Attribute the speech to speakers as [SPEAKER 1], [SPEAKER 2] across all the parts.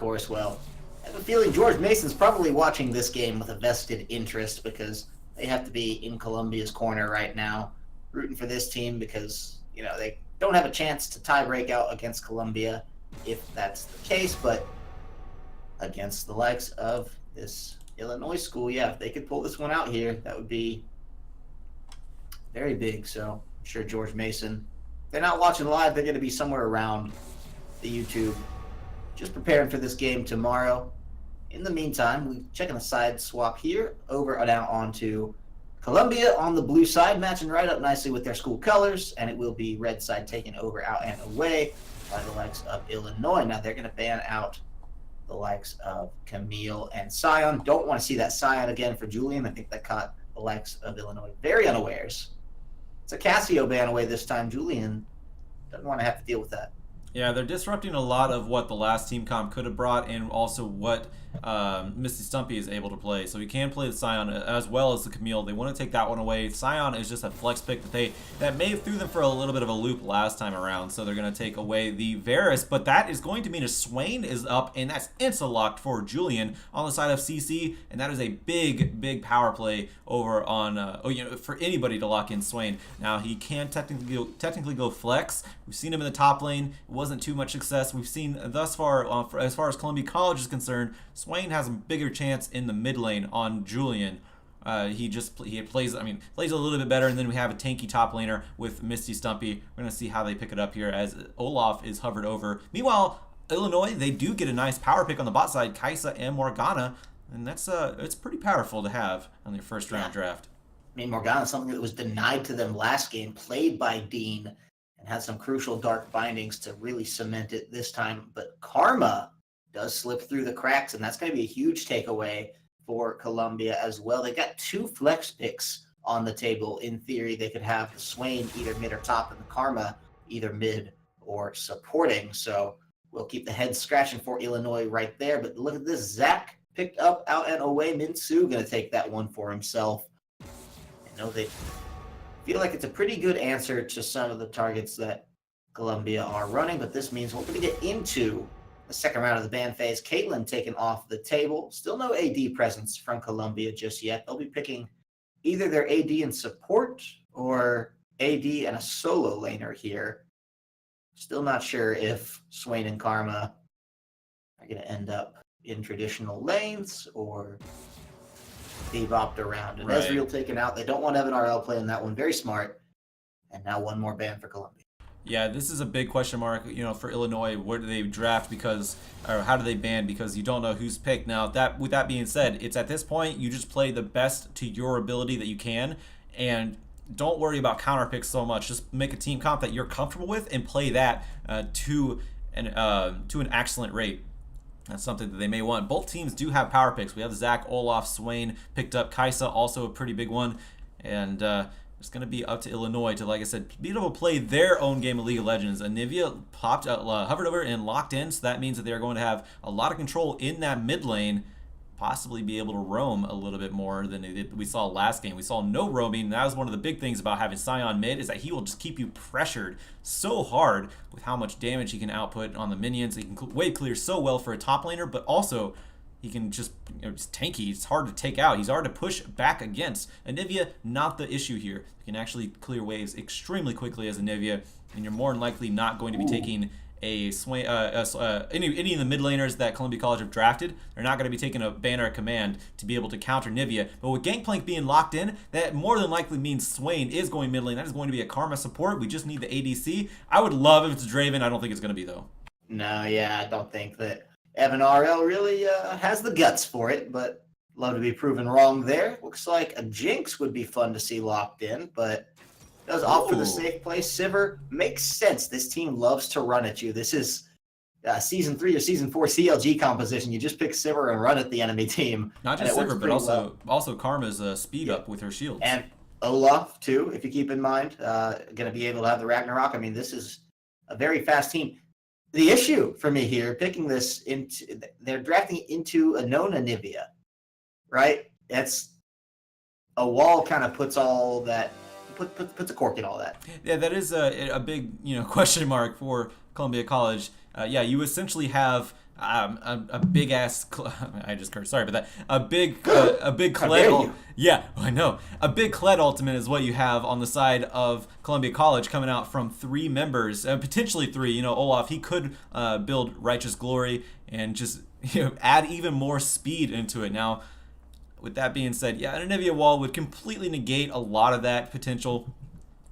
[SPEAKER 1] course. Well, I have a feeling George Mason's probably watching this game with a vested interest because they have to be in Colombia's corner right now, rooting for this team because, they don't have a chance to tie break out against Colombia if that's the case, but against the likes of this Illinois school, yeah, if they could pull this one out here, that would be very big. So I'm sure George Mason, if they're not watching live, they're going to be somewhere around the YouTube just preparing for this game tomorrow. In the meantime, we're checking the side swap here, over now onto Columbia on the blue side, matching right up nicely with their school colors, and it will be red side taken over out and away by the likes of Illinois. Now they're going to ban out the likes of Camille and Sion. Don't want to see that Sion again for Julian. I think that caught the likes of Illinois very unawares. It's a Casio ban away this time. Julian doesn't want to have to deal with that.
[SPEAKER 2] Yeah, they're disrupting a lot of what the last team comp could have brought and also what Misty Stumpy is able to play. So he can play the Scion as well as the Camille. They want to take that one away. Scion is just a flex pick that may have threw them for a little bit of a loop last time around. So they're going to take away the Varus, but that is going to mean a Swain is up, and that's insta-locked for Julian on the side of CC, and that is a big power play over on for anybody to lock in Swain. Now he can technically go flex. We've seen him in the top lane. It wasn't too much success. We've seen thus far, as far as Columbia College is concerned, Swain has a bigger chance in the mid lane on Julian. He plays a little bit better, and then we have a tanky top laner with Misty Stumpy. We're gonna see how they pick it up here as Olaf is hovered over. Meanwhile, Illinois, they do get a nice power pick on the bot side, Kaisa and Morgana, and that's it's pretty powerful to have on their first round draft.
[SPEAKER 1] I mean, Morgana is something that was denied to them last game, played by Dean, and had some crucial dark bindings to really cement it this time. But Karma does slip through the cracks, and that's going to be a huge takeaway for Columbia as well. They got 2 flex picks on the table. In theory, they could have the Swain either mid or top, and the Karma either mid or supporting. So we'll keep the head scratching for Illinois right there. But look at this. Zach picked up out and away. Minsu going to take that one for himself. I know they feel like it's a pretty good answer to some of the targets that Columbia are running, but this means we're going to get into the second round of the ban phase. Caitlyn taken off the table. Still no AD presence from Columbia just yet. They'll be picking either their AD and support or AD and a solo laner here. Still not sure if Swain and Karma are going to end up in traditional lanes or bebopped around. And
[SPEAKER 2] right.
[SPEAKER 1] Ezreal taken out. They don't want Evan RL playing that one. Very smart. And now one more ban for Columbia.
[SPEAKER 2] Yeah, this is a big question mark, for Illinois. Where do they draft or how do they ban? Because you don't know who's picked. Now, with that being said, it's at this point, you just play the best to your ability that you can, and don't worry about counter picks so much. Just make a team comp that you're comfortable with and play that to an excellent rate. That's something that they may want. Both teams do have power picks. We have Zach, Olaf, Swain picked up. Kaisa, also a pretty big one. And it's going to be up to Illinois to, like I said, be able to play their own game of League of Legends. Anivia hovered over and locked in, so that means that they're going to have a lot of control in that mid lane, possibly be able to roam a little bit more than we saw last game. We saw no roaming. That was one of the big things about having Sion mid, is that he will just keep you pressured so hard with how much damage he can output on the minions. He can wave clear so well for a top laner, but also he can just, just tanky. It's hard to take out. He's hard to push back against. Anivia, not the issue here. You can actually clear waves extremely quickly as Anivia, and you're more than likely not going to be taking any of the mid laners that Columbia College have drafted. They're not going to be taking a ban or a command to be able to counter Nivea. But with Gangplank being locked in, that more than likely means Swain is going mid lane. That is going to be a Karma support. We just need the ADC. I would love if it's Draven. I don't think it's going to be, though.
[SPEAKER 1] No, yeah, I don't think that Evan RL really has the guts for it, but love to be proven wrong there. Looks like a Jinx would be fun to see locked in, but does opt for the safe play. Sivir makes sense. This team loves to run at you. This is Season 3 or Season 4 CLG composition. You just pick Sivir and run at the enemy team.
[SPEAKER 2] Not just Sivir, but also Karma's speed up with her shields.
[SPEAKER 1] And Olaf, too, if you keep in mind. Going to be able to have the Ragnarok. I mean, this is a very fast team. The issue for me here, picking this they're drafting into a known Anivia, right? That's a wall kind of puts all that, puts a cork in all that.
[SPEAKER 2] Yeah, that is a big question mark for Columbia College. Yeah, you essentially have a big ass. I just cursed. Sorry about that. A big
[SPEAKER 1] How dare
[SPEAKER 2] Kled.
[SPEAKER 1] you.
[SPEAKER 2] Yeah, I know. A big Kled ultimate is what you have on the side of Columbia College, coming out from 3 members, potentially 3. You know, Olaf, he could build Righteous Glory and just add even more speed into it. Now, with that being said, yeah, an Anivia wall would completely negate a lot of that potential.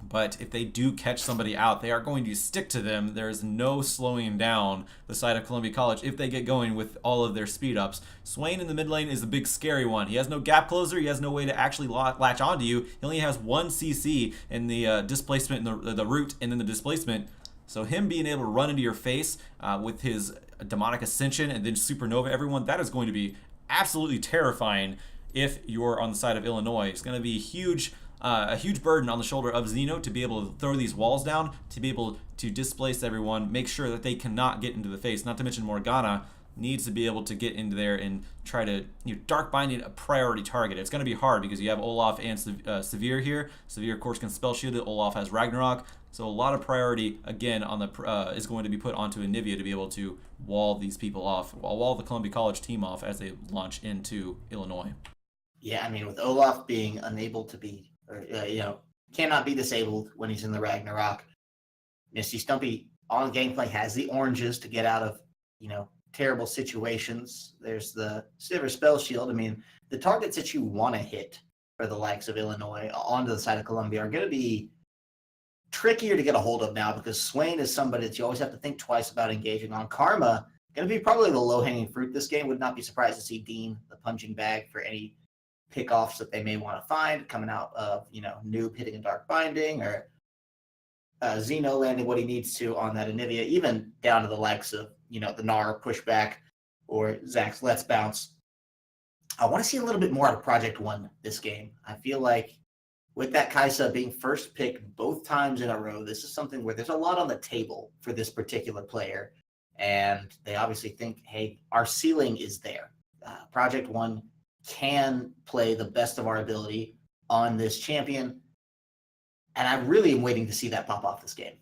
[SPEAKER 2] But if they do catch somebody out, they are going to stick to them. There is no slowing down the side of Columbia College if they get going with all of their speed ups. Swain in the mid lane is the big scary one. He has no gap closer. He has no way to actually latch onto you. He only has 1 CC in the displacement, in the root, and then the displacement. So him being able to run into your face with his demonic ascension and then supernova everyone, that is going to be absolutely terrifying if you're on the side of Illinois. It's going to be a huge burden on the shoulder of Xeno to be able to throw these walls down, to be able to displace everyone, make sure that they cannot get into the face. Not to mention Morgana needs to be able to get into there and try to dark binding a priority target. It's going to be hard because you have Olaf and Severe here. Severe, of course, can spell shield it. Olaf has Ragnarok. So a lot of priority, again, on the is going to be put onto Anivia to be able to wall these people off, wall the Columbia College team off as they launch into Illinois.
[SPEAKER 1] Yeah, I mean, with Olaf being unable to be, or cannot be disabled when he's in the Ragnarok, Misty Stumpy on gameplay has the oranges to get out of, terrible situations. There's the Silver Spell Shield. I mean, the targets that you want to hit for the likes of Illinois onto the side of Columbia are going to be trickier to get a hold of now because Swain is somebody that you always have to think twice about engaging on. Karma, going to be probably the low-hanging fruit this game. Would not be surprised to see Dean, the punching bag, for any pickoffs that they may want to find coming out of, Noob hitting a Dark Binding or Xeno landing what he needs to on that Anivia, even down to the likes of, the Gnar pushback or Zach's Let's Bounce. I want to see a little bit more out of Project One this game. I feel like with that Kaisa being first pick both times in a row, this is something where there's a lot on the table for this particular player. And they obviously think, hey, our ceiling is there. Project One can play the best of our ability on this champion. And I really am waiting to see that pop off this game.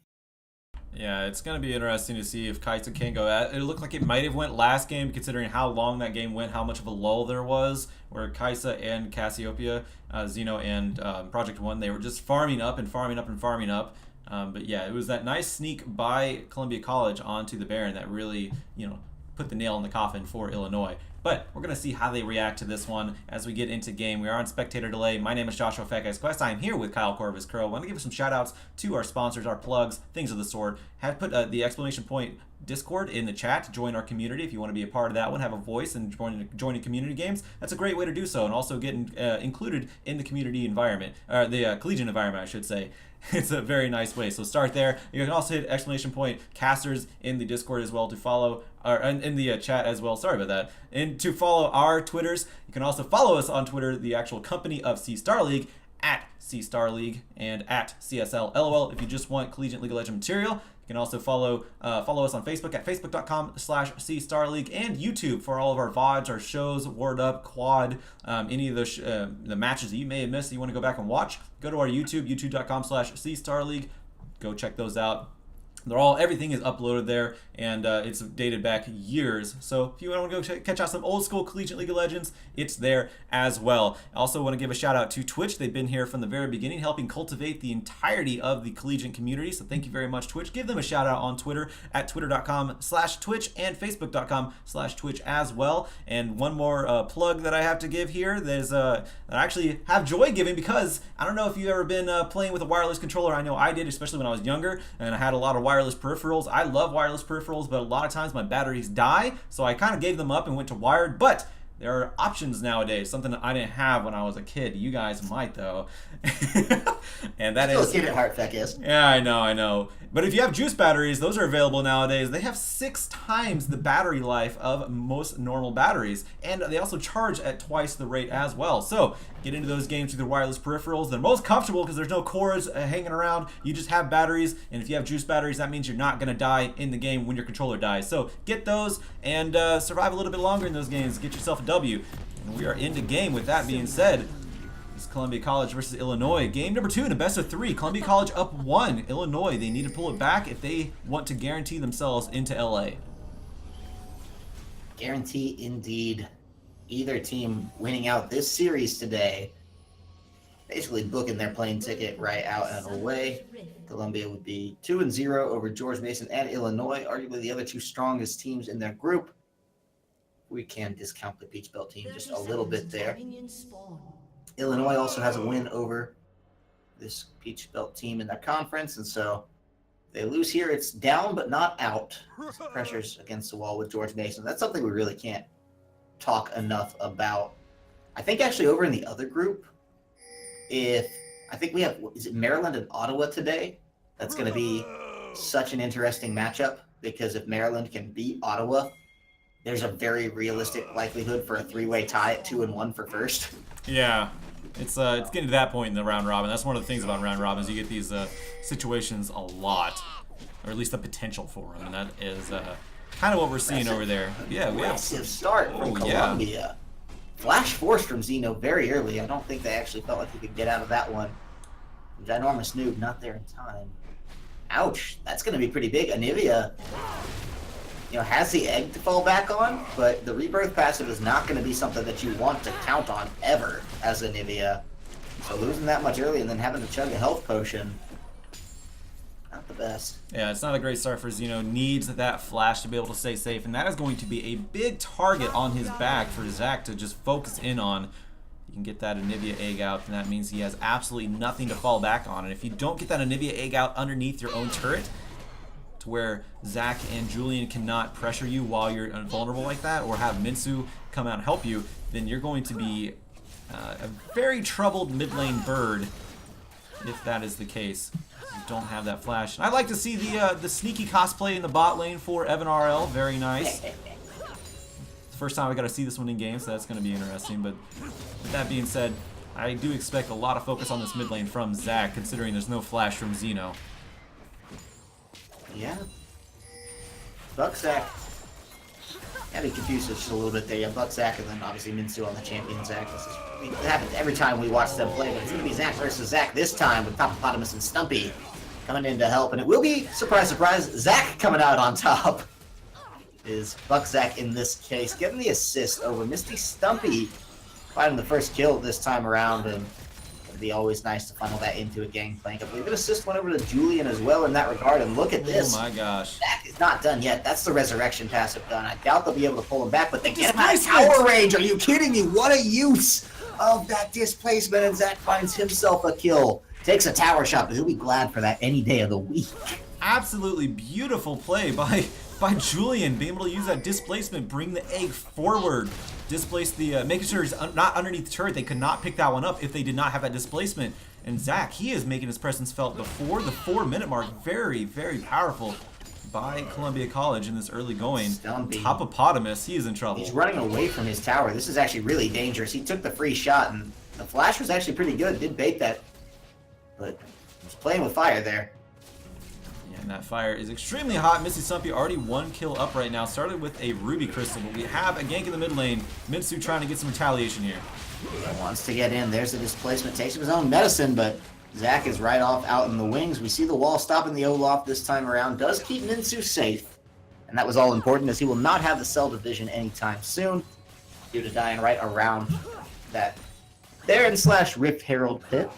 [SPEAKER 2] Yeah, it's going to be interesting to see if Kaisa can go at. It looked like it might have went last game, considering how long that game went, how much of a lull there was, where Kaisa and Cassiopeia, Xeno and Project One, they were just farming up and farming up and farming up. But yeah, it was that nice sneak by Columbia College onto the Baron that really, put the nail in the coffin for Illinois. But we're going to see how they react to this one as we get into game. We are on spectator delay. My name is Joshua Fekes Quest. I am here with Kyle Corvus Crow. I want to give some shout outs to our sponsors, our plugs, things of the sort. Have put the exclamation point Discord in the chat to join our community if you want to be a part of that one, have a voice and join community games. That's a great way to do so, and also get included in the community environment, or the collegiate environment, I should say. It's a very nice way. So start there. You can also hit exclamation point casters in the Discord as well to follow, or in the chat as well. Sorry about that. And to follow our Twitters, you can also follow us on Twitter, the actual company of C Star League, at C Star League and at CSL LOL. If you just want collegiate League of Legends material, you can also follow us on Facebook at facebook.com/C Star League and YouTube for all of our VODs, our shows, Word Up, Quad, any of the matches that you may have missed that you want to go back and watch. Go to our YouTube, youtube.com/C Star League. Go check those out. Everything is uploaded there, and it's dated back years. So if you want to go catch out some old school collegiate League of Legends, it's there as well. I also want to give a shout out to Twitch. They've been here from the very beginning, helping cultivate the entirety of the collegiate community. So thank you very much, Twitch. Give them a shout out on Twitter at twitter.com/Twitch and facebook.com/Twitch as well. And one more plug that I have to give here. There's that I actually have joy giving because I don't know if you've ever been playing with a wireless controller. I know I did, especially when I was younger, and I had a lot of wireless peripherals. I love wireless peripherals, but a lot of times my batteries die, so I kind of gave them up and went to wired. But there are options nowadays, something that I didn't have when I was a kid. You guys might, though. And that
[SPEAKER 1] Still
[SPEAKER 2] is...
[SPEAKER 1] kid at heart, Fekes.
[SPEAKER 2] Yeah, I know. But if you have juice batteries, those are available nowadays. They have 6 times the battery life of most normal batteries. And they also charge at twice the rate as well. So get into those games with your wireless peripherals. They're most comfortable because there's no cords hanging around. You just have batteries. And if you have juice batteries, that means you're not going to die in the game when your controller dies. So get those and survive a little bit longer in those games. Get yourself a W. And we are into game. With that being said, Columbia College versus Illinois. Game number 2 in a best of 3. Columbia College up 1. Illinois, they need to pull it back if they want to guarantee themselves into LA.
[SPEAKER 1] Guarantee indeed. Either team winning out this series today, basically booking their plane ticket right out and away. Columbia would be 2-0 over George Mason and Illinois, arguably the other two strongest teams in their group. We can discount the Peach Belt team just a little bit there. Illinois also has a win over this Peach Belt team in their conference, and so they lose here. It's down but not out. Pressure's against the wall with George Mason. That's something we really can't talk enough about. I think actually over in the other group, I think we have, is it Maryland and Ottawa today? That's going to be such an interesting matchup, because if Maryland can beat Ottawa, there's a very realistic likelihood for a three-way tie at 2-1 for first.
[SPEAKER 2] Yeah, it's getting to that point in the round robin. That's one of the things about round robins. You get these situations a lot, or at least the potential for them, and that is kind of what we're seeing over there. Yeah, we have
[SPEAKER 1] Aggressive start from Columbia. Yeah. Flash force from Zeno very early. I don't think they actually felt like they could get out of that one. Ginormous noob, not there in time. Ouch, that's going to be pretty big. Anivia, has the egg to fall back on, but the rebirth passive is not going to be something that you want to count on ever as Anivia. So losing that much early and then having to chug a health potion, not the best.
[SPEAKER 2] Yeah, it's not a great start for Zeno. Needs that flash to be able to stay safe, and that is going to be a big target on his back for Zach to just focus in on. You can get that Anivia egg out, and that means he has absolutely nothing to fall back on. And if you don't get that Anivia egg out underneath your own turret, to where Zach and Julian cannot pressure you while you're vulnerable like that, or have Minsu come out and help you, then you're going to be a very troubled mid lane bird if that is the case. You don't have that flash. And I'd like to see the sneaky cosplay in the bot lane for Evan RL. Very nice. First time I got to see this one in game, so that's going to be interesting. But with that being said, I do expect a lot of focus on this mid lane from Zach, considering there's no flash from Zeno.
[SPEAKER 1] Yeah. Buck Zach. I'd be confused just a little bit there. Yeah, Buck Zach, and then obviously Minsu on the champion Zach. It happens every time we watch them play, but it's going to be Zach versus Zach this time with Topopotamus and Stumpy coming in to help. And it will be, surprise, surprise, Zach coming out on top. Is Buck Zach in this case, getting the assist over Misty Stumpy, finding the first kill this time around, and it'd be always nice to funnel that into a gangplank. I believe an assist went over to Julian as well in that regard, and look at this.
[SPEAKER 2] Oh my gosh.
[SPEAKER 1] Zach is not done yet. That's the resurrection passive done. I doubt they'll be able to pull him back, but they get him out of tower range. Are you kidding me? What a use of that displacement, and Zach finds himself a kill. Takes a tower shot, but he'll be glad for that any day of the week.
[SPEAKER 2] Absolutely beautiful play by Julian, being able to use that displacement, bring the egg forward, displace the, making sure he's not underneath the turret. They could not pick that one up if they did not have that displacement. And Zach, he is making his presence felt before the 4-minute mark. Very, very powerful by Columbia College in this early going. Topopotamus, he is in trouble.
[SPEAKER 1] He's running away from his tower. This is actually really dangerous. He took the free shot, and the flash was actually pretty good. Did bait that, but he's playing with fire there.
[SPEAKER 2] And that fire is extremely hot. Missy Stumpy already 1 kill up right now. Started with a Ruby Crystal, but we have a gank in the mid lane. Minsu trying to get some retaliation here.
[SPEAKER 1] He wants to get in. There's the displacement. Takes his own medicine, but Zach is right off out in the wings. We see the wall stopping the Olaf this time around. Does keep Minsu safe. And that was all important, as he will not have the cell division anytime soon, due to dying right around that Baron/Rift Herald pit.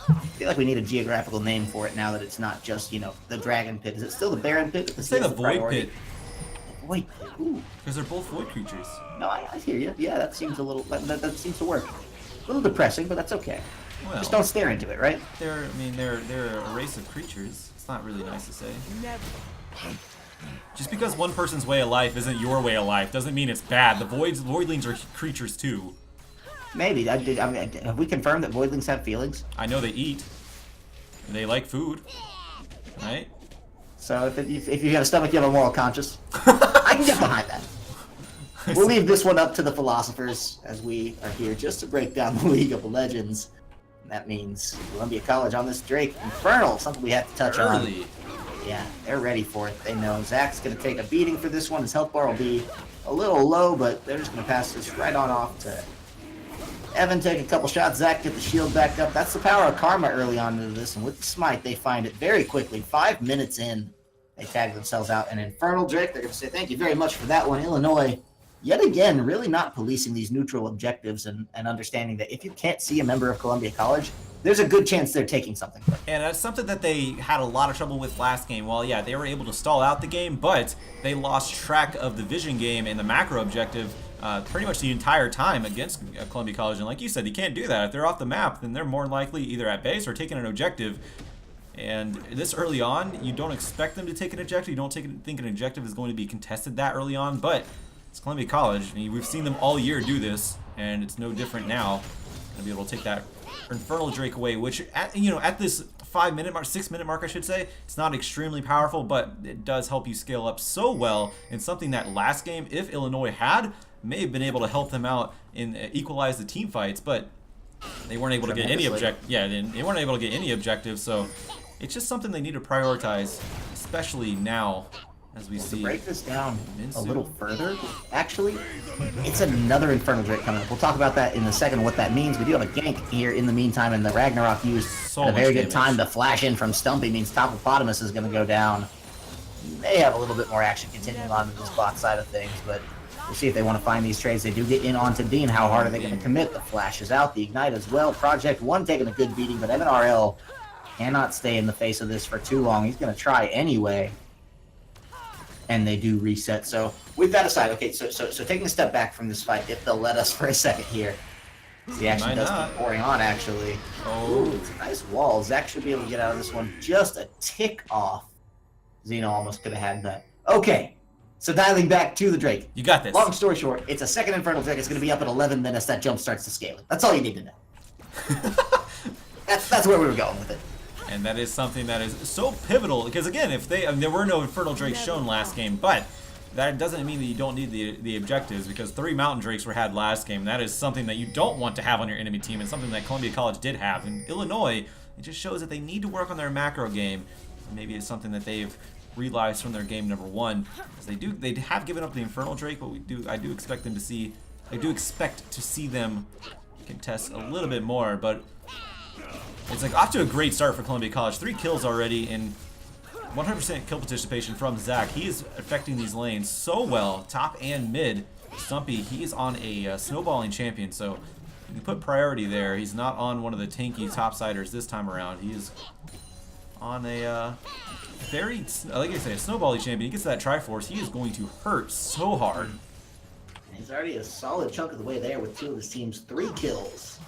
[SPEAKER 1] I feel like we need a geographical name for it now that it's not just, the Dragon Pit. Is it still the Baron Pit?
[SPEAKER 2] Let's say the Void Pit.
[SPEAKER 1] The Void Pit, ooh.
[SPEAKER 2] Because they're both void creatures.
[SPEAKER 1] No, I hear you. Yeah, that seems a little, that seems to work. A little depressing, but that's okay.
[SPEAKER 2] Well,
[SPEAKER 1] just don't stare into it, right?
[SPEAKER 2] They're a race of creatures. It's not really nice to say. Just because one person's way of life isn't your way of life doesn't mean it's bad. The voidlings are creatures too.
[SPEAKER 1] Maybe. Have we confirmed that voidlings have feelings?
[SPEAKER 2] I know they eat. They like food. Right?
[SPEAKER 1] So if you have a stomach, you have a moral conscience. I can get behind that. We'll leave this one up to the philosophers, as we are here just to break down the League of Legends. And that means Columbia College on this Drake Infernal, something we have to touch on. Yeah, they're ready for it. They know Zach's going to take a beating for this one. His health bar will be a little low, but they're just going to pass this right on off to Evan. Take a couple shots. Zach get the shield back up. That's the power of Karma early on into this, and with the smite, they find it very quickly. 5 minutes in, They tag themselves out an Infernal Drake. They're going to say thank you very much for that one. Illinois, yet again, really not policing these neutral objectives and understanding that if you can't see a member of Columbia College, there's a good chance they're taking something.
[SPEAKER 2] And that's something that they had a lot of trouble with last game. Well, yeah, they were able to stall out the game, but they lost track of the vision game and the macro objective pretty much the entire time against Columbia College. And like you said, you can't do that. If they're off the map, then they're more likely either at base or taking an objective. And this early on, you don't expect them to take an objective. You don't think an objective is going to be contested that early on, but it's Columbia College. I mean, we've seen them all year do this, and it's no different now. Gonna be able to take that Infernal Drake away, which at this 5-minute mark, 6-minute mark, I should say, it's not extremely powerful, but it does help you scale up so well in something that last game, if Illinois had, may have been able to help them out in equalize the team fights, but they weren't able to get any they weren't able to get any objectives, so it's just something they need to prioritize, especially now. As we see.
[SPEAKER 1] To break this down a little further, actually, it's another Infernal Drake coming up. We'll talk about that in a second, what that means. We do have a gank here in the meantime, and the Ragnarok used at a very good time to flash in from Stumpy. Means Topopotamus is going to go down. They have a little bit more action continuing on this bot side of things, but we'll see if they want to find these trades. They do get in onto Dean. How hard are they going to commit? The flash is out, the Ignite as well. Project 1 taking a good beating, but MNRL cannot stay in the face of this for too long. He's going to try anyway. And they do reset. So with that aside, okay, so taking a step back from this fight, if they'll let us for a second here. The action does keep pouring on, actually. Oh, it's a nice wall. Zach should be able to get out of this one just a tick off. Xeno almost could have had that. Okay, so dialing back to the Drake.
[SPEAKER 2] You got this.
[SPEAKER 1] Long story short, it's a second Infernal Drake. It's going to be up at 11 minutes. That jump starts to scale it. That's all you need to know. that's where we were going with it.
[SPEAKER 2] And that is something that is so pivotal, because again, there were no Infernal Drakes shown last game, but that doesn't mean that you don't need the objectives, because 3 Mountain Drakes were had last game. That is something that you don't want to have on your enemy team, and something that Columbia College did have. In Illinois, it just shows that they need to work on their macro game. Maybe it's something that they've realized from their game number 1, because they have given up the Infernal Drake, but I do expect to see them contest a little bit more, but it's like off to a great start for Columbia College. 3 kills already and 100% kill participation from Zach. He is affecting these lanes so well, top and mid. Stumpy, he is on a snowballing champion, so you can put priority there. He's not on one of the tanky topsiders this time around. He is on a very, like I say, a snowballing champion. He gets to that Triforce, he is going to hurt so hard.
[SPEAKER 1] He's already a solid chunk of the way there with 2 of his team's 3 kills.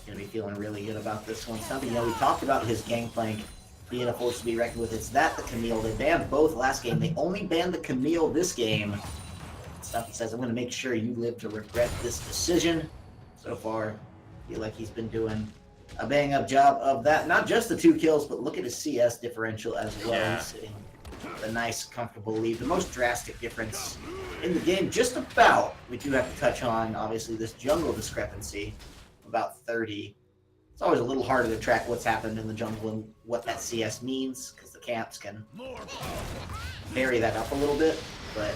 [SPEAKER 1] Gonna be feeling really good about this one. Something, we talked about his gangplank being a force to be reckoned with. It's that, the Camille. They banned both last game. They only banned the Camille this game. Stumpy says, I'm gonna make sure you live to regret this decision. So far, I feel like he's been doing a bang-up job of that. Not just the 2 kills, but look at his CS differential as well.
[SPEAKER 2] Yeah.
[SPEAKER 1] He's sitting with a nice, comfortable lead. The most drastic difference in the game, just about. We do have to touch on, obviously, this jungle discrepancy. About 30. It's always a little harder to track what's happened in the jungle and what that CS means, because the camps can vary that up a little bit, but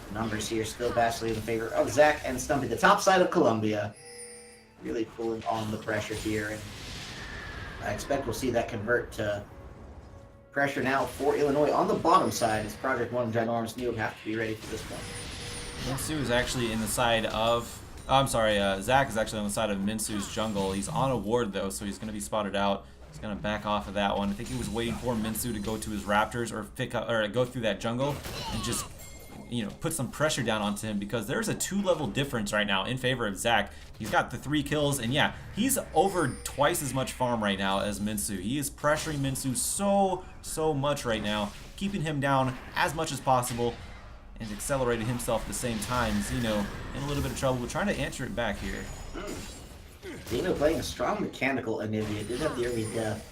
[SPEAKER 1] the numbers here still vastly in favor of Zach and Stumpy. The top side of Columbia really pulling on the pressure here, and I expect we'll see that convert to pressure now for Illinois. On the bottom side, it's Project 1 and Ginormous Noob have to be ready for this one.
[SPEAKER 2] Minsu is actually in the side of... I'm sorry, Zach is actually on the side of Minsu's jungle. He's on a ward, though, so he's going to be spotted out. He's going to back off of that one. I think he was waiting for Minsu to go to his Raptors or go through that jungle and just, put some pressure down onto him, because there's a 2-level difference right now in favor of Zach. He's got the 3 kills, and yeah, he's over twice as much farm right now as Minsu. He is pressuring Minsu so much right now, keeping him down as much as possible, and accelerated himself at the same time. Xeno in a little bit of trouble. We're trying to answer it back here.
[SPEAKER 1] Xeno playing a strong mechanical Anivia. Did have the early death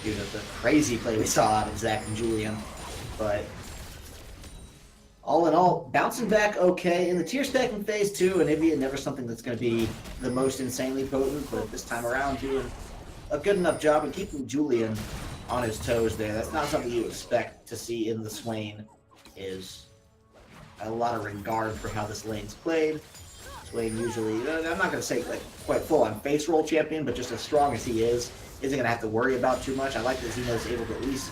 [SPEAKER 1] due to the crazy play we saw out of Zach and Julian. But all in all, bouncing back okay. In the tier stacking phase too, Anivia never something that's going to be the most insanely potent, but this time around doing a good enough job and keeping Julian on his toes there. That's not something you expect to see in the Swain. Is a lot of regard for how this lane's played. Swain usually, I'm not going to say like quite full-on face roll champion, but just as strong as he is, isn't going to have to worry about too much. I like that Xeno's able to at least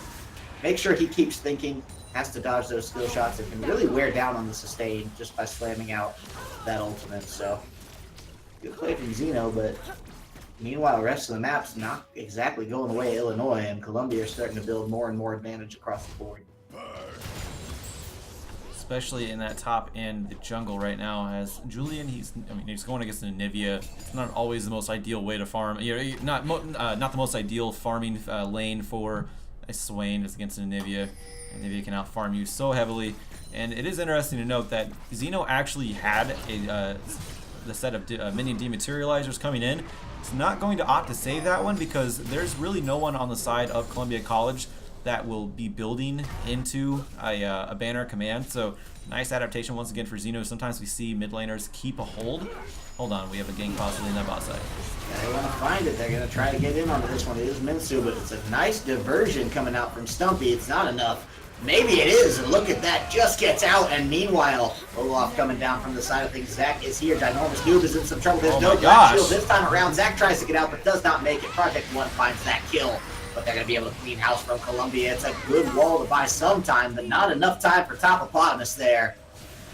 [SPEAKER 1] make sure he keeps thinking, has to dodge those skill shots, and can really wear down on the sustain just by slamming out that ultimate. So, good play from Zeno, but meanwhile, the rest of the map's not exactly going the way of Illinois, and Columbia are starting to build more and more advantage across the board.
[SPEAKER 2] Especially in that top end, the jungle right now, as Julian, he's going against an Anivia. It's not always the most ideal way to farm. Not the most ideal farming lane for a Swain is against an Anivia. Anivia can out farm you so heavily, and it is interesting to note that Zeno actually had the set of minion dematerializers coming in. It's not going to opt to save that one because there's really no one on the side of Columbia College that will be building into a banner command. So nice adaptation once again for Zeno. Sometimes we see mid laners keep a hold. Hold on, we have a gank possibly in that bot side.
[SPEAKER 1] Yeah, they want to find it. They're going to try to get in onto this one. It is Minsu, but it's a nice diversion coming out from Stumpy. It's not enough. Maybe it is, and look at that, just gets out, and meanwhile, Olaf coming down from the side of things. Zach is here, Ginormous Noob is in some trouble. There's no black shield this time around. Zach tries to get out, but does not make it. Project 1 finds that kill, but they're going to be able to clean house from Columbia. It's a good wall to buy some time, but not enough time for Topopotamus there.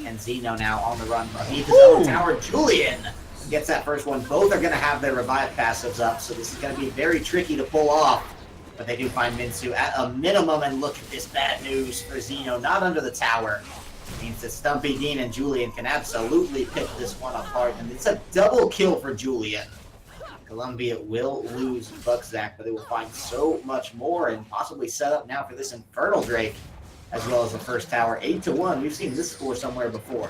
[SPEAKER 1] And Zeno now on the run beneath his own tower. Julian gets that first one. Both are going to have their revive passives up, so this is going to be very tricky to pull off. But they do find Minsu at a minimum, and look at this bad news for Zeno, not under the tower. It means that Stumpy, Dean, and Julian can absolutely pick this one apart, and it's a double kill for Julian. Columbia will lose Buckzak, but they will find so much more and possibly set up now for this Infernal Drake, as well as the first tower. 8-1, we've seen this score somewhere before.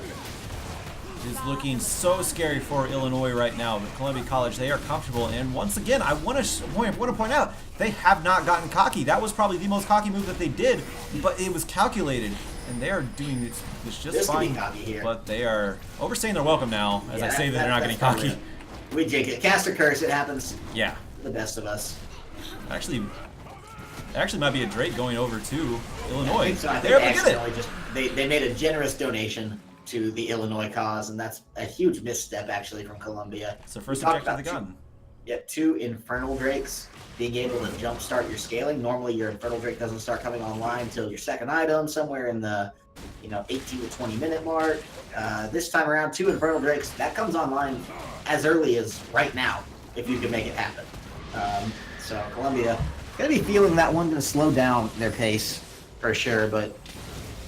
[SPEAKER 2] It is looking so scary for Illinois right now, but Columbia College, they are comfortable. And once again, I want to point out, they have not gotten cocky. That was probably the most cocky move that they did, but it was calculated. And they are doing this just fine. But they are overstaying their welcome now, as I say that they're not getting cocky.
[SPEAKER 1] We jig it. Cast or curse, it happens.
[SPEAKER 2] Yeah.
[SPEAKER 1] The best of us.
[SPEAKER 2] Actually might be a Drake going over to Illinois.
[SPEAKER 1] I think so. I think they made a generous donation to the Illinois cause, and that's a huge misstep actually from Columbia.
[SPEAKER 2] So first objective they got.
[SPEAKER 1] Yeah, 2 Infernal Drakes, being able to jumpstart your scaling. Normally your Infernal Drake doesn't start coming online until your second item, somewhere in the 18 to 20 minute mark. This time around, 2 Infernal Drakes, that comes online as early as right now, if you can make it happen. So Columbia gonna be feeling that one, gonna slow down their pace for sure, but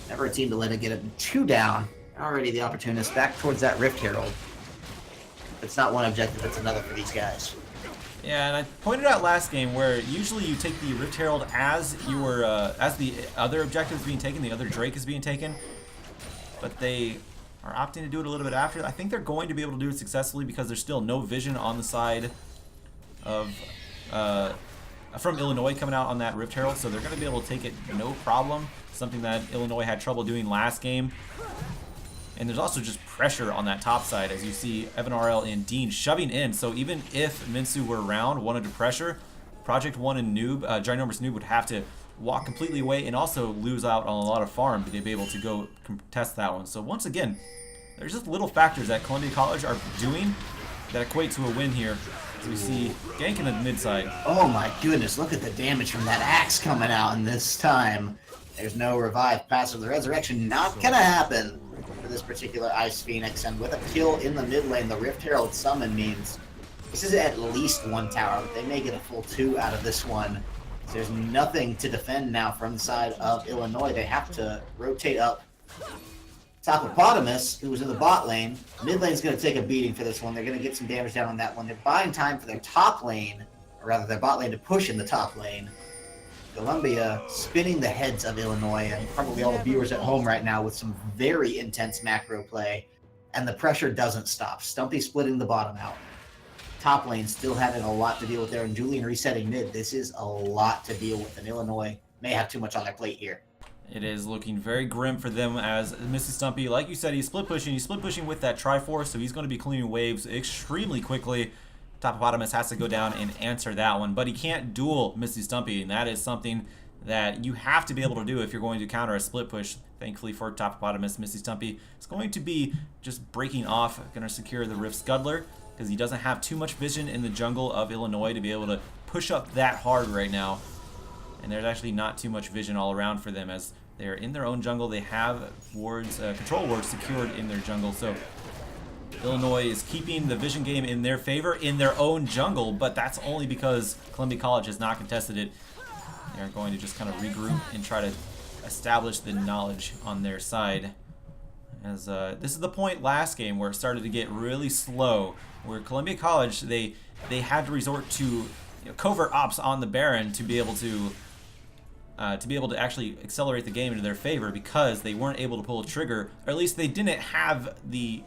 [SPEAKER 1] never a team to let it get it 2 down. Already the opportunist back towards that Rift Herald. If it's not one objective, it's another for these guys.
[SPEAKER 2] Yeah, and I pointed out last game where usually you take the Rift Herald as the other objective is being taken, the other Drake is being taken, but they are opting to do it a little bit after. I think they're going to be able to do it successfully because there's still no vision on the side of from Illinois coming out on that Rift Herald, so they're going to be able to take it no problem. Something that Illinois had trouble doing last game. And there's also just pressure on that top side as you see Evan RL and Dean shoving in. So even if Minsu were around, wanted to pressure, Project 1 and Noob, Ginormous Noob would have to walk completely away and also lose out on a lot of farm to be able to go contest that one. So once again, there's just little factors that Columbia College are doing that equate to a win here. As we see gank in the mid side.
[SPEAKER 1] Oh my goodness, look at the damage from that axe coming out, and this time there's no revive passive. The resurrection not gonna happen for this particular Ice Phoenix, and with a kill in the mid lane, the Rift Herald summon means this is at least 1 tower. They may get a full 2 out of this one. So there's nothing to defend now from the side of Illinois. They have to rotate up. Topopotamus, who was in the bot lane, mid lane's going to take a beating for this one. They're going to get some damage down on that one. They're buying time for their top lane, or rather their bot lane to push in the top lane. Columbia spinning the heads of Illinois and probably all the viewers at home right now with some very intense macro play, and the pressure doesn't stop. Stumpy splitting the bottom out. Top lane still having a lot to deal with there, and Julian resetting mid. This is a lot to deal with, and Illinois may have too much on their plate here.
[SPEAKER 2] It is looking very grim for them as Mr. Stumpy, like you said, he's split pushing with that Triforce, so he's going to be clearing waves extremely quickly. Topopotamus has to go down and answer that one, but he can't duel Misty Stumpy, and that is something that you have to be able to do if you're going to counter a split push. Thankfully for Topopotamus, Misty Stumpy is going to be just breaking off, going to secure the Rift Scuddler, because he doesn't have too much vision in the jungle of Illinois to be able to push up that hard right now. and there's actually not too much vision all around for them as they're in their own jungle. They have wards, control wards secured in their jungle, so Illinois is keeping the vision game in their favor in their own jungle, but that's only because Columbia College has not contested it. They're going to just kind of regroup and try to establish the knowledge on their side. As this is the point last game where it started to get really slow, where Columbia College they had to resort to covert ops on the Baron to be able to actually accelerate the game into their favor, because they weren't able to pull a trigger, or at least they didn't have the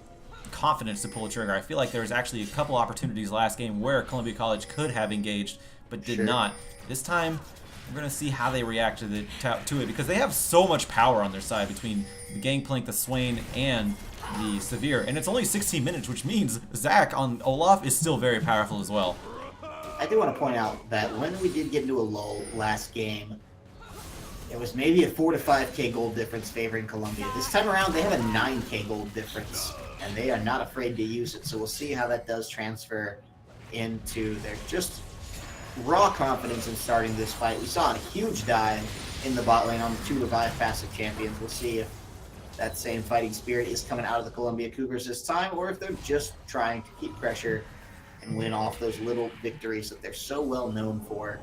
[SPEAKER 2] confidence to pull a trigger. I feel like there was actually a couple opportunities last game where Columbia College could have engaged but did not. This time we're going to see how they react to it, because they have so much power on their side between the Gangplank, the Swain, and the Severe, and it's only 16 minutes, which means Zach on Olaf is still very powerful as well.
[SPEAKER 1] I do want to point out that when we did get into a lull last game, it was maybe a 4 to 5k gold difference favoring Columbia. This time around, they have a 9k gold difference, and they are not afraid to use it. So we'll see how that does transfer into their just raw confidence in starting this fight. We saw a huge dive in the bot lane on the 2 to 5 passive champions. We'll see if that same fighting spirit is coming out of the Columbia Cougars this time, or if they're just trying to keep pressure and win off those little victories that they're so well known for.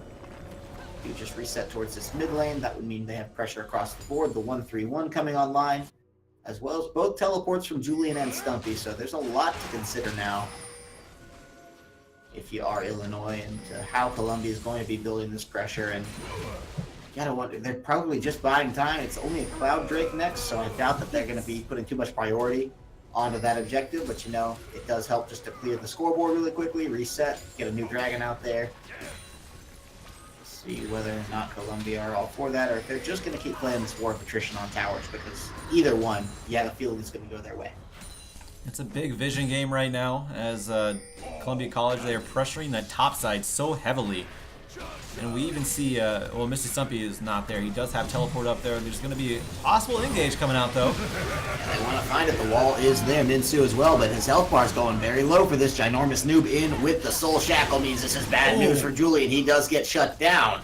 [SPEAKER 1] If you just reset towards this mid lane, that would mean they have pressure across the board. The 1-3-1 coming online, as well as both teleports from Julian and Stumpy, so there's a lot to consider now if you are Illinois, and how Columbia is going to be building this pressure. And you gotta wonder, they're probably just buying time. It's only a Cloud Drake next, so I doubt that they're going to be putting too much priority onto that objective, but it does help just to clear the scoreboard really quickly, reset, get a new dragon out there. See whether or not Columbia are all for that, or if they're just going to keep playing this war of attrition on towers, because either one, you have a feeling it's going to go their way.
[SPEAKER 2] It's a big vision game right now, as Columbia College, they are pressuring that top side so heavily. And we even see, well, Misty Stumpy is not there. He does have teleport up there. There's going to be a possible engage coming out, though.
[SPEAKER 1] Yeah, they want to find it. The wall is there. Minsu as well, but his health bar is going very low for this ginormous noob. In with the Soul Shackle means this is bad news for Julian. He does get shut down.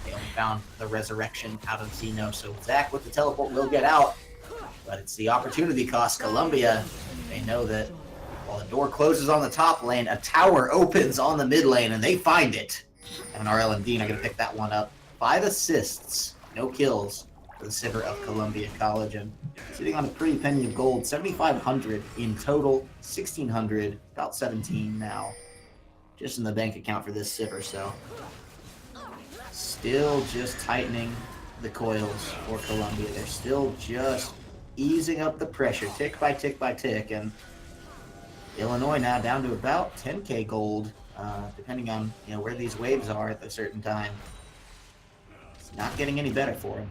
[SPEAKER 1] They only found the resurrection out of Zeno, so Zach with the teleport will get out. But it's the opportunity cost. Columbia, they know that while the door closes on the top lane, a tower opens on the mid lane, and they find it. And RL and Dean are going to pick that one up. 5 assists, no kills for the Sivir of Columbia College, and sitting on a pretty penny of gold. 7,500 in total, 1,600, about 17 now, just in the bank account for this Sivir. So still just tightening the coils for Columbia. They're still just easing up the pressure, tick by tick by tick, and Illinois now down to about 10k gold. Depending on where these waves are at a certain time. It's not getting any better for him.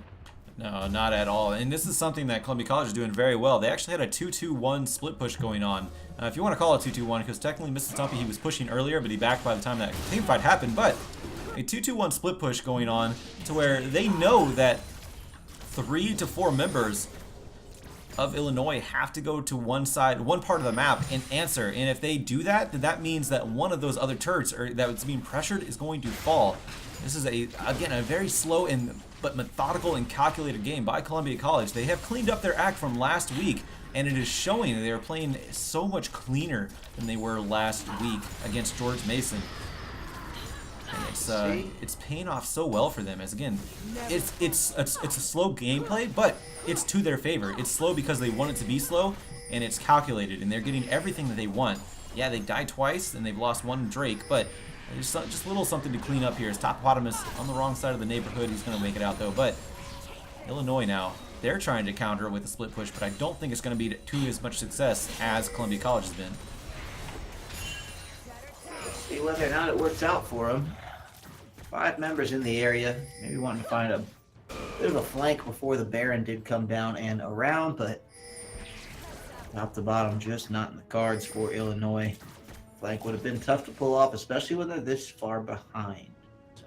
[SPEAKER 2] No, not at all. And this is something that Columbia College is doing very well. They actually had a 2-2-1 split push going on. If you want to call it 2-2-1, because technically Mr. Stumpy, he was pushing earlier, but he backed by the time that team fight happened. But a 2-2-1 split push going on to where they know that 3 to 4 members of Illinois have to go to one part of the map and answer. And if they do that, then that means that one of those other turrets that's being pressured is going to fall. This is again a very slow but methodical and calculated game by Columbia College. They have cleaned up their act from last week, and it is showing that they are playing so much cleaner than they were last week against George Mason. And it's paying off so well for them, as again, it's a slow gameplay, but it's to their favor. It's slow because they want it to be slow, and it's calculated, and they're getting everything that they want. Yeah, they died twice, and they've lost one Drake, but there's just a little something to clean up here. As Topopotamus on the wrong side of the neighborhood, he's going to make it out though. But Illinois now, they're trying to counter it with a split push, but I don't think it's going to be to as much success as Columbia College has been.
[SPEAKER 1] See whether or not it works out for them. 5 members in the area, maybe wanting to find a bit of a flank before the Baron did come down and around, but top to bottom, just not in the cards for Illinois. Flank would have been tough to pull off, especially when they're this far behind. So,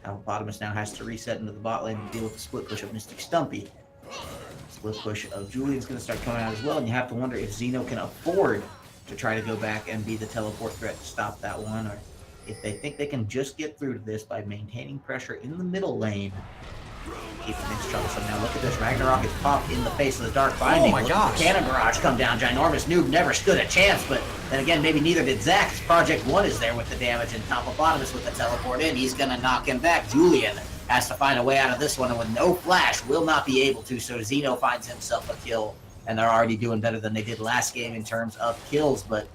[SPEAKER 1] Topopotamus now has to reset into the bot lane to deal with the split push of Mystic Stumpy. Split push of Julian's going to start coming out as well, and you have to wonder if Zeno can afford to try to go back and be the teleport threat to stop that one, or if they think they can just get through to this by maintaining pressure in the middle lane, keep things troublesome. Now look at this. Ragnarok is popped in the face of the Dark Binding.
[SPEAKER 2] Oh my gosh.
[SPEAKER 1] Cannon Barrage come down. Ginormous Noob never stood a chance, but then again, maybe neither did Zach, as Project 1 is there with the damage, and Topopotamus with the teleport in. He's going to knock him back. Julian has to find a way out of this one, and with no flash, will not be able to, so Zeno finds himself a kill, and they're already doing better than they did last game in terms of kills, but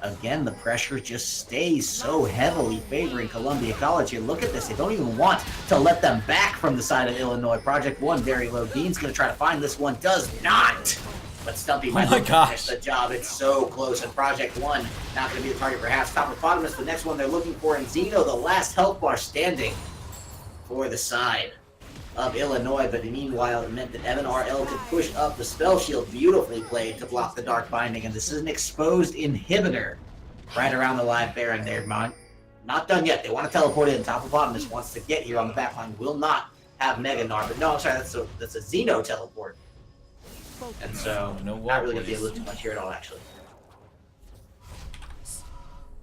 [SPEAKER 1] again, the pressure just stays so heavily favoring Columbia College here. Look at this. They don't even want to let them back from the side of Illinois. Project 1 very low. Dean's going to try to find this one. Does not. But Stumpy might finish the job. It's so close. And Project 1 not going to be the target perhaps. Topopotamus, the next one they're looking for. And Zeno, the last health bar standing for the side of Illinois, but meanwhile it meant that Evan RL could push up the spell shield, beautifully played to block the Dark Binding, and this is an exposed inhibitor right around the live Baron there. Not done yet. They want to teleport in. Topopotamus wants to get here on the backline, will not have Mega Gnar, but no, I'm sorry, that's a Xeno teleport, and so not really going to be able to do too much here at all, actually.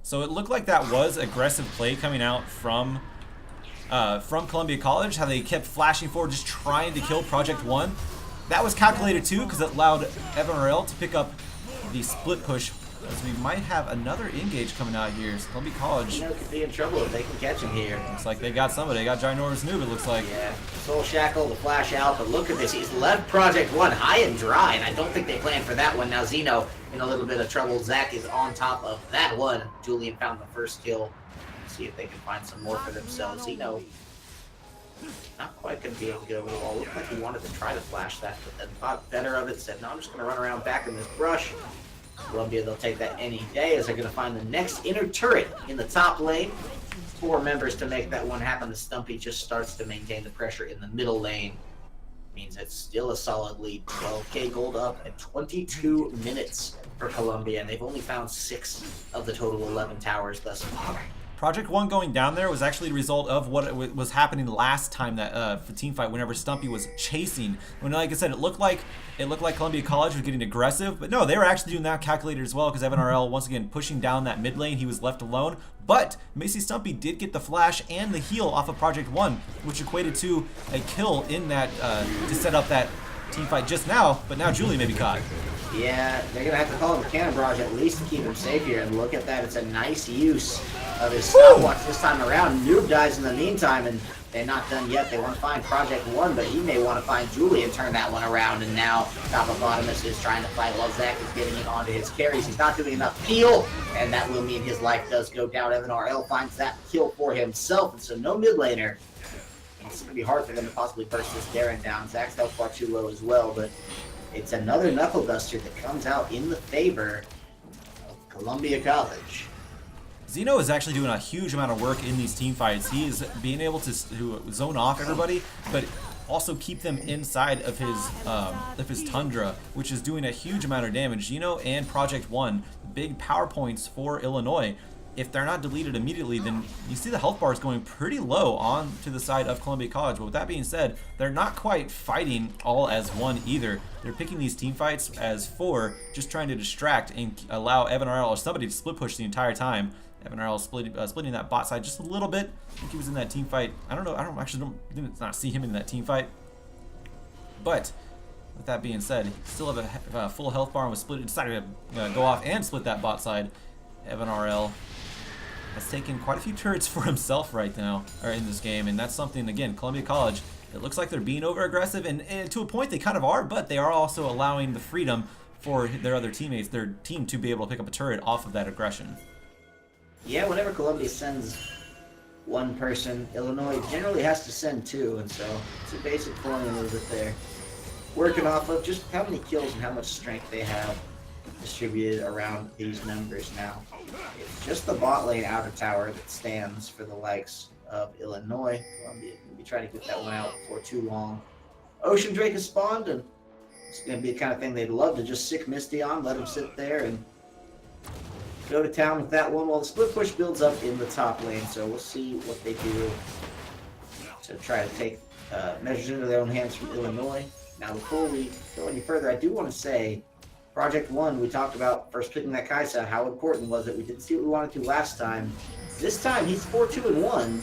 [SPEAKER 2] So it looked like that was aggressive play coming out from Columbia College, how they kept flashing forward, just trying to kill Project 1. That was calculated too, because it allowed Evan RL to pick up the split push, as we might have another engage coming out here. So Columbia College
[SPEAKER 1] could be in trouble if they can catch him here.
[SPEAKER 2] Looks like they got somebody. They got Ginormous Noob, it looks like.
[SPEAKER 1] Yeah, Soul Shackle, the flash out, but look at this. He's left Project 1 high and dry, and I don't think they planned for that one. Now Zeno in a little bit of trouble. Zach is on top of that one. Julian found the first kill. See if they can find some more for themselves. Zeno not quite going to be able to get over the wall. Looked like he wanted to try to flash that, but then thought better of it. Said, no, I'm just going to run around back in this brush. Columbia, they'll take that any day, as they're going to find the next inner turret in the top lane. 4 members to make that one happen. The Stumpy just starts to maintain the pressure in the middle lane. Means it's still a solid lead. 12k gold up at 22 minutes for Columbia, and they've only found 6 of the total 11 towers thus far.
[SPEAKER 2] Project 1 going down there was actually the result of what was happening last time that for team fight, whenever Stumpy was chasing. When, like I said, it looked like Columbia College was getting aggressive, but no, they were actually doing that calculated as well, because Evan RL once again pushing down that mid lane. He was left alone, but Macy Stumpy did get the flash and the heal off of Project 1, which equated to a kill in that to set up that team fight just now. But now Julie may be caught.
[SPEAKER 1] Yeah, they're going to have to call him a Cannon Barrage at least to keep him safe here. And look at that. It's a nice use of his stopwatch this time around. Noob dies in the meantime, and they're not done yet. They want to find Project 1, but he may want to find Julie and turn that one around. And now Topopotamus is trying to fight while Zach is getting it onto his carries. He's not doing enough heal, and that will mean his life does go down. Evan RL finds that kill for himself, and so no mid laner. It's going to be hard for them to possibly burst this Darren down. Zach's health bar too low as well, but it's another Knuckle Duster that comes out in the favor of Columbia College.
[SPEAKER 2] Zeno is actually doing a huge amount of work in these team fights. He is being able to zone off everybody, but also keep them inside of his Tundra, which is doing a huge amount of damage. Zeno and Project 1, big power points for Illinois. If they're not deleted immediately, then you see the health bars going pretty low on to the side of Columbia College. But with that being said, they're not quite fighting all as one either. They're picking these team fights as 4, just trying to distract and allow Evan RL or somebody to split push the entire time. Evan RL splitting that bot side just a little bit. I think he was in that team fight. I don't know. Didn't not see him in that team fight. But with that being said, he still have a full health bar and was decided to go off and split that bot side. Evan RL has taken quite a few turrets for himself right now, or in this game, and that's something, again, Columbia College, it looks like they're being over aggressive, and to a point they kind of are, but they are also allowing the freedom for their other teammates, their team, to be able to pick up a turret off of that aggression.
[SPEAKER 1] Yeah, whenever Columbia sends one person, Illinois generally has to send 2, and so it's a basic formula that they're working off of, just how many kills and how much strength they have distributed around these members now. It's just the bot lane outer tower that stands for the likes of Illinois. Columbia will be trying to get that one out before too long. Ocean Drake has spawned, and it's going to be the kind of thing they'd love to just sick Misty on, let him sit there and go to town with that one while the split push builds up in the top lane. So we'll see what they do to try to take measures into their own hands from Illinois. Now, before we go any further, I do want to say Project 1, we talked about first picking that Kaisa. How important was it? We didn't see what we wanted to last time. This time he's 4-2-1,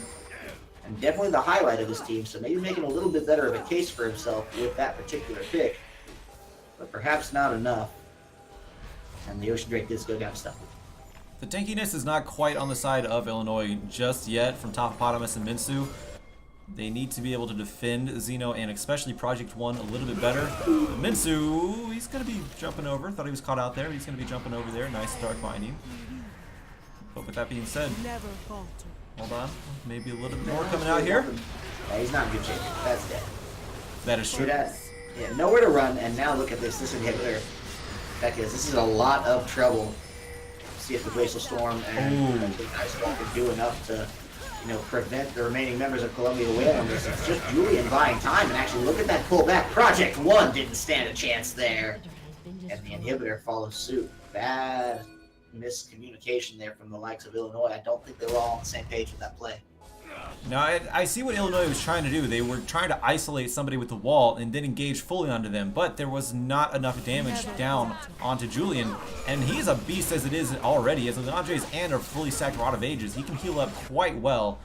[SPEAKER 1] and definitely the highlight of his team, so maybe making a little bit better of a case for himself with that particular pick, but perhaps not enough. And the Ocean Drake does go down stuff.
[SPEAKER 2] The tankiness is not quite on the side of Illinois just yet from Topopotamus and Minsu. They need to be able to defend Xeno and especially Project 1 a little bit better. Minsu, he's going to be jumping over. Thought he was caught out there. He's going to be jumping over there. Nice dark binding. But with that being said, hold on. Maybe a little bit more coming out here.
[SPEAKER 1] Yeah, he's not in good shape. That's dead.
[SPEAKER 2] That is true.
[SPEAKER 1] Yeah, nowhere to run, and now look at this. This inhibitor. This is a lot of trouble. See if the Glacial Storm and Ice Wall can do enough to, prevent the remaining members of Columbia Whale on this. It's just Julian buying time, and actually look at that pullback. Project 1 didn't stand a chance there, and the inhibitor follows suit. Bad miscommunication there from the likes of Illinois. I don't think they were all on the same page with that play.
[SPEAKER 2] Now, I see what Illinois was trying to do. They were trying to isolate somebody with the wall and then engage fully onto them, but there was not enough damage down onto Julian, and he's a beast as it is already. As the Andres and are fully stacked Rod of Ages, he can heal up quite well.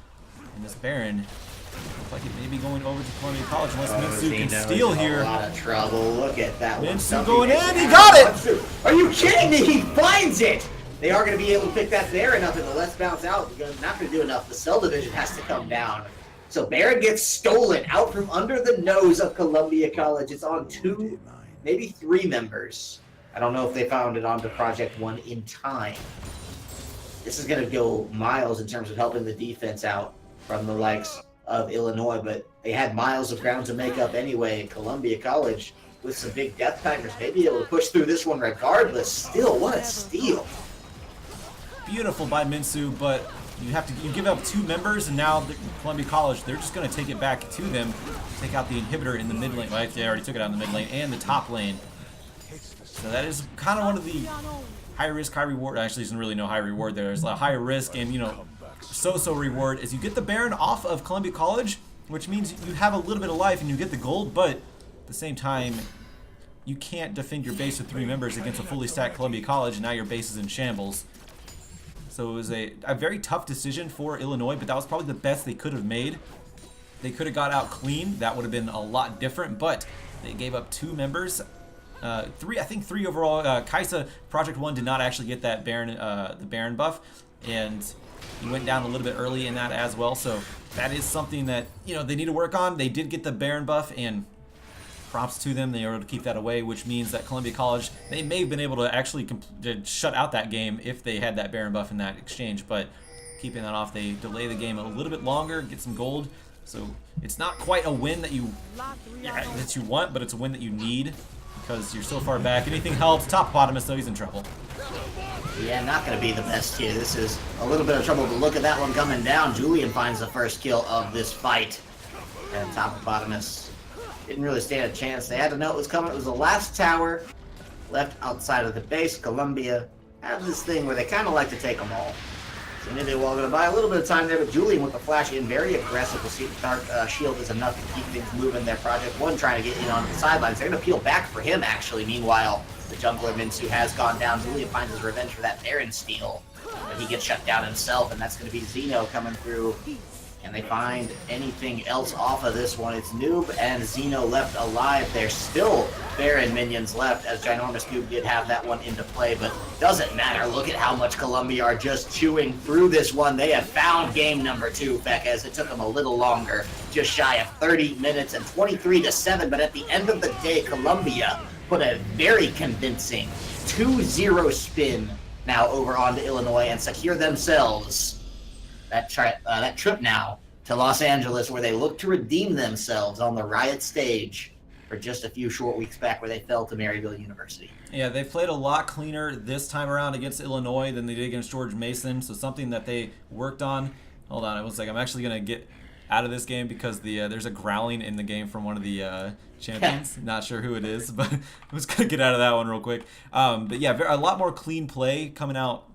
[SPEAKER 2] And this Baron looks like it may be going over to Columbia College unless Minsu can steal here.
[SPEAKER 1] A lot of trouble. Look at that one.
[SPEAKER 2] Minsu going in. He got it!
[SPEAKER 1] Are you kidding me? He finds it! They are going to be able to pick that Baron up, and the Let's Bounce Out because not going to do enough. The Cell Division has to come down. So Baron gets stolen out from under the nose of Columbia College. It's on 2, maybe 3 members. I don't know if they found it onto Project 1 in time. This is going to go miles in terms of helping the defense out from the likes of Illinois, but they had miles of ground to make up anyway. Columbia College, with some big death timers, may be able to push through this one regardless. Still, what a steal.
[SPEAKER 2] Beautiful by Minsu, but you give up 2 members, and now Columbia College, they're just going to take it back to them, take out the inhibitor in the mid lane. Right, they already took it out in the mid lane and the top lane. So that is kind of one of the high risk, high reward. Actually, there's really no high reward there. There's a high risk and so reward as you get the Baron off of Columbia College, which means you have a little bit of life and you get the gold, but at the same time, you can't defend your base with 3 members against a fully stacked Columbia College, and now your base is in shambles. So it was a very tough decision for Illinois, but that was probably the best they could have made. They could have got out clean. That would have been a lot different, but they gave up 2 members. 3, I think 3 overall. Kaisa, Project 1 did not actually get that Baron, the Baron buff, and he went down a little bit early in that as well. So that is something that, they need to work on. They did get the Baron buff, and props to them. They were able to keep that away, which means that Columbia College, they may have been able to actually shut out that game if they had that Baron buff in that exchange, but keeping that off, they delay the game a little bit longer, get some gold. So it's not quite a win that you want, but it's a win that you need because you're so far back. Anything helps. Topopotamus, though, he's in trouble.
[SPEAKER 1] Yeah, not going to be the best here. This is a little bit of trouble, but look at that one coming down. Julian finds the first kill of this fight, and Topopotamus didn't really stand a chance. They had to know it was coming. It was the last tower left outside of the base. Columbia have this thing where they kind of like to take them all. So maybe they're going to buy a little bit of time there, but Julian with the flash in, very aggressive. We'll see if Dark Shield is enough to keep things moving there. Project 1 trying to get in on the sidelines. They're going to peel back for him, actually. Meanwhile, the jungler Minsu has gone down. Julian finds his revenge for that Baron steal. But he gets shut down himself, and that's going to be Xeno coming through. Can they find anything else off of this one? It's Noob and Xeno left alive. There's still Baron minions left, as Ginormous Noob did have that one into play, but doesn't matter. Look at how much Columbia are just chewing through this one. They have found game number 2, Beck, as it took them a little longer, just shy of 30 minutes and 23-7, but at the end of the day, Columbia put a very convincing 2-0 spin now over onto Illinois and secure themselves that trip now to Los Angeles, where they look to redeem themselves on the Riot stage for just a few short weeks back where they fell to Maryville University.
[SPEAKER 2] Yeah, they played a lot cleaner this time around against Illinois than they did against George Mason, so something that they worked on. Hold on, it was like I'm actually going to get out of this game because there's a growling in the game from one of the champions. Not sure who it is, but I'm just going to get out of that one real quick. But yeah, a lot more clean play coming out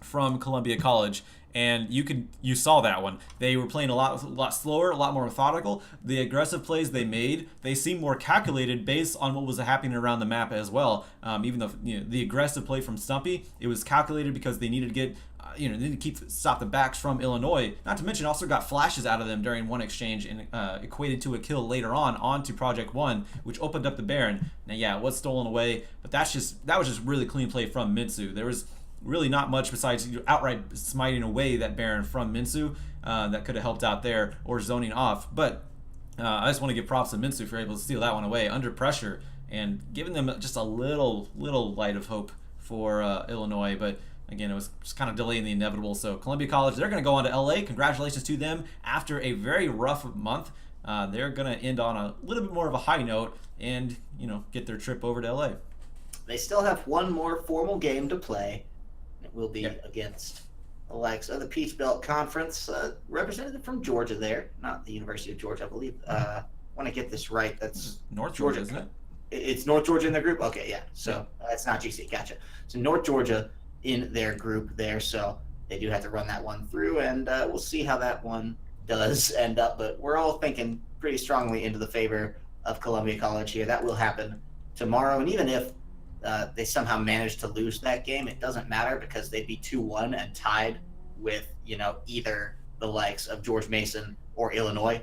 [SPEAKER 2] from Columbia College. And you saw that one. They were playing a lot slower, a lot more methodical. The aggressive plays they made, they seemed more calculated based on what was happening around the map as well. Even though the aggressive play from Stumpy, it was calculated because they needed to get they need to stop the backs from Illinois. Not to mention, also got flashes out of them during one exchange and equated to a kill later on to Project One, which opened up the Baron. Now, yeah, it was stolen away, but that was just really clean play from Mitsu. There was really not much besides outright smiting away that Baron from Minsu that could have helped out there, or zoning off. But I just want to give props to Minsu for able to steal that one away under pressure and giving them just a little light of hope for Illinois. But again, it was just kind of delaying the inevitable. So Columbia College, they're going to go on to LA. Congratulations to them after a very rough month. They're going to end on a little bit more of a high note and get their trip over to LA.
[SPEAKER 1] They still have one more formal game to play. It will be against the likes of the Peach Belt Conference, representative from Georgia there, not the University of Georgia, I believe. I want to get this right. That's
[SPEAKER 2] North Georgia, isn't it?
[SPEAKER 1] It's North Georgia in their group? Okay, yeah. So it's not GC. Gotcha. So North Georgia in their group there. So they do have to run that one through, and we'll see how that one does end up. But we're all thinking pretty strongly into the favor of Columbia College here. That will happen tomorrow. And even if they somehow managed to lose that game, it doesn't matter because they'd be 2-1 and tied with either the likes of George Mason or Illinois,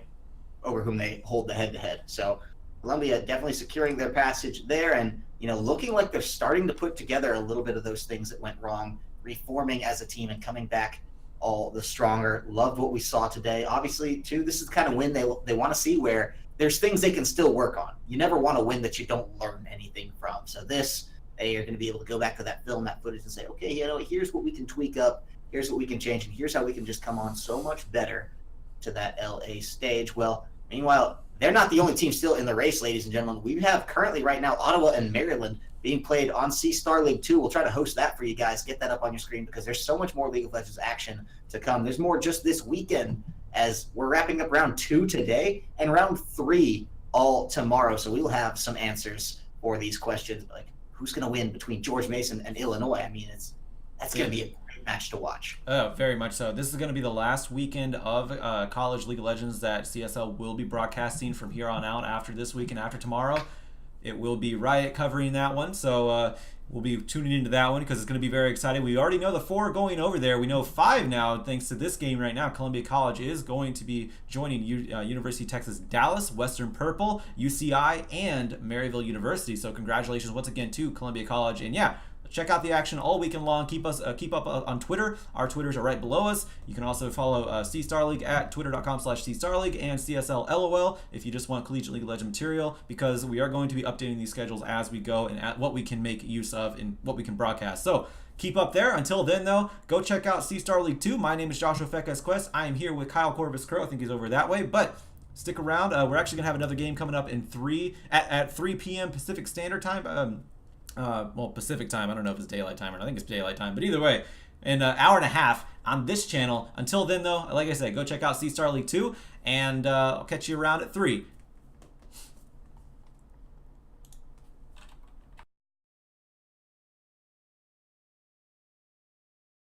[SPEAKER 1] over whom they hold the head-to-head. So Columbia definitely securing their passage there, and looking like they're starting to put together a little bit of those things that went wrong, reforming as a team and coming back all the stronger. Loved what we saw today. Obviously, too, this is the kind of win they want to see, where there's things they can still work on. You never want to win that you don't learn anything from. So they are going to be able to go back to that film, that footage, and say, okay, here's what we can tweak up, here's what we can change, and here's how we can just come on so much better to that LA stage. Well, meanwhile, they're not the only team still in the race, ladies and gentlemen. We have currently right now Ottawa and Maryland being played on C-Star League 2. We'll try to host that for you guys. Get that up on your screen because there's so much more League of Legends action to come. There's more just this weekend, as we're wrapping up round 2 today and round 3 all tomorrow. So we will have some answers for these questions, like who's going to win between George Mason and Illinois. I mean, that's going to be a great match to watch.
[SPEAKER 2] Oh, very much so. This is going to be the last weekend of College League of Legends that CSL will be broadcasting from here on out. After this week and after tomorrow, it will be Riot covering that one. So we'll be tuning into that one because it's going to be very exciting. We already know the 4 going over there. We know 5 now thanks to this game right now. Columbia College is going to be joining University of Texas Dallas, Western Purple, UCI, and Maryville University. So congratulations once again to Columbia College. And yeah, check out the action all weekend long. Keep up on Twitter. Our Twitters are right below us. You can also follow C-Star League at twitter.com/C-Star League and CSL LOL if you just want Collegiate League of Legends material, because we are going to be updating these schedules as we go and at what we can make use of and what we can broadcast. So keep up there. Until then, though, go check out C-Star League 2. My name is Joshua Fecas Quest. I am here with Kyle Corvus Crow. I think he's over that way, but stick around. We're actually going to have another game coming up at 3 p.m. Pacific Standard Time. Pacific time. I don't know if it's daylight time or not. I think it's daylight time. But either way, in an hour and a half on this channel. Until then, though, like I said, go check out C-Star League 2, and I'll catch you around at 3.